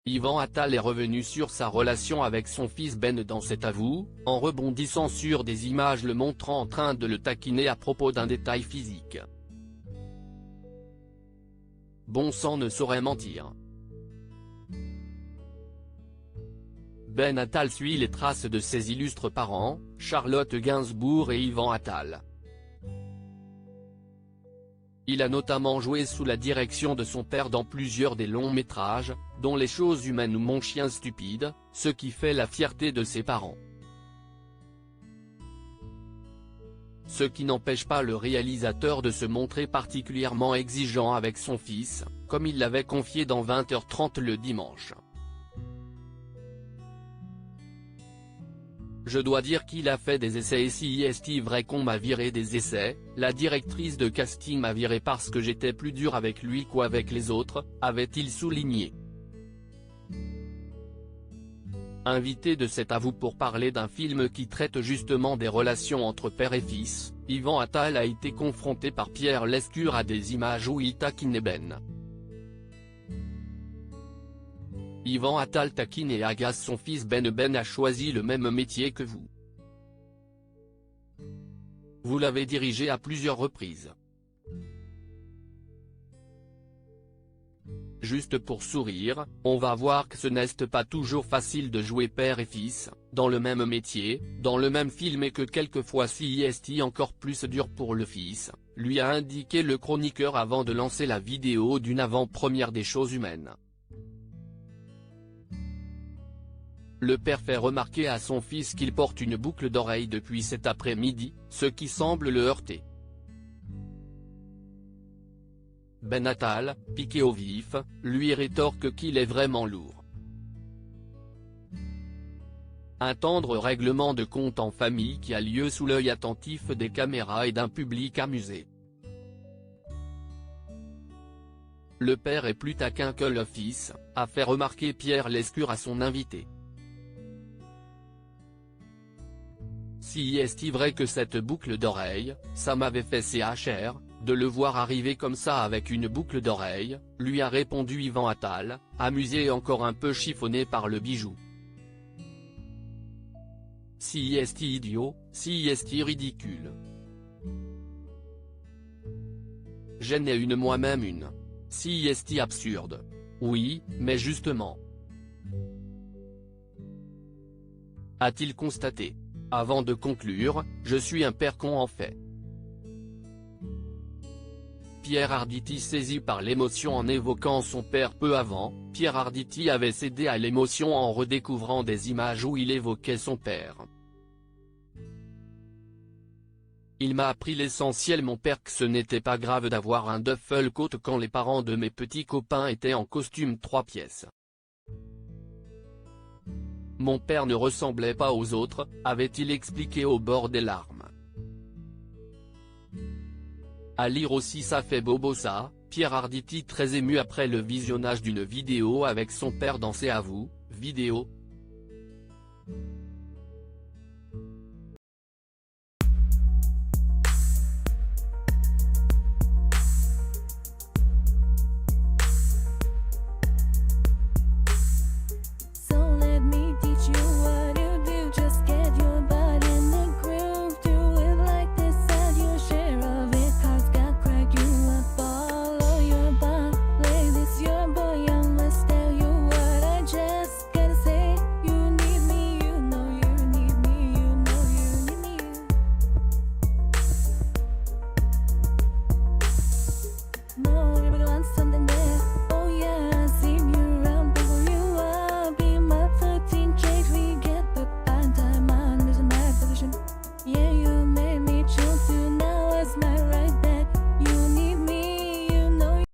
Yvan Attal est revenu sur sa relation avec son fils Ben dans cet avou, en rebondissant sur des images le montrant en train de le taquiner à propos d'un détail physique. Bon sang ne saurait mentir. Ben Attal suit les traces de ses illustres parents, Charlotte Gainsbourg et Yvan Attal. Il a notamment joué sous la direction de son père dans plusieurs des longs métrages, dont Les choses humaines ou Mon chien stupide, ce qui fait la fierté de ses parents. Ce qui n'empêche pas le réalisateur de se montrer particulièrement exigeant avec son fils, comme il l'avait confié dans 20h30 le dimanche. Je dois dire qu'il a fait des essais et si est vrai qu'on m'a viré des essais, la directrice de casting m'a viré parce que j'étais plus dur avec lui qu'avec les autres, avait-il souligné. Invité de cet avou pour parler d'un film qui traite justement des relations entre père et fils, Yvan Attal a été confronté par Pierre Lescure à des images où il taquinait Ben. Yvan Attal taquine et agace son fils Ben. Ben a choisi le même métier que vous. Vous l'avez dirigé à plusieurs reprises. Juste pour sourire, on va voir que ce n'est pas toujours facile de jouer père et fils, dans le même métier, dans le même film et que quelquefois c'est encore plus dur pour le fils, lui a indiqué le chroniqueur avant de lancer la vidéo d'une avant-première des choses humaines. Le père fait remarquer à son fils qu'il porte une boucle d'oreille depuis cet après-midi, ce qui semble le heurter. Ben Attal, piqué au vif, lui rétorque qu'il est vraiment lourd. Un tendre règlement de compte en famille qui a lieu sous l'œil attentif des caméras et d'un public amusé. Le père est plus taquin que le fils, a fait remarquer Pierre Lescure à son invité. Si est vrai que cette boucle d'oreille, ça m'avait fait CHR, de le voir arriver comme ça avec une boucle d'oreille, lui a répondu Yvan Attal, amusé et encore un peu chiffonné par le bijou. Si est idiot, si est ridicule. J'en ai une moi-même une. Si est absurde. Oui, mais justement. A-t-il constaté. Avant de conclure, je suis un père con en fait. Pierre Arditi saisi par l'émotion en évoquant son père peu avant, Pierre Arditi avait cédé à l'émotion en redécouvrant des images où il évoquait son père. Il m'a appris l'essentiel mon père que ce n'était pas grave d'avoir un duffel coat quand les parents de mes petits copains étaient en costume 3 pièces. Mon père ne ressemblait pas aux autres, avait-il expliqué au bord des larmes. À lire aussi ça fait bobo ça, Pierre Arditi très ému après le visionnage d'une vidéo avec son père dans ses avous, vidéo.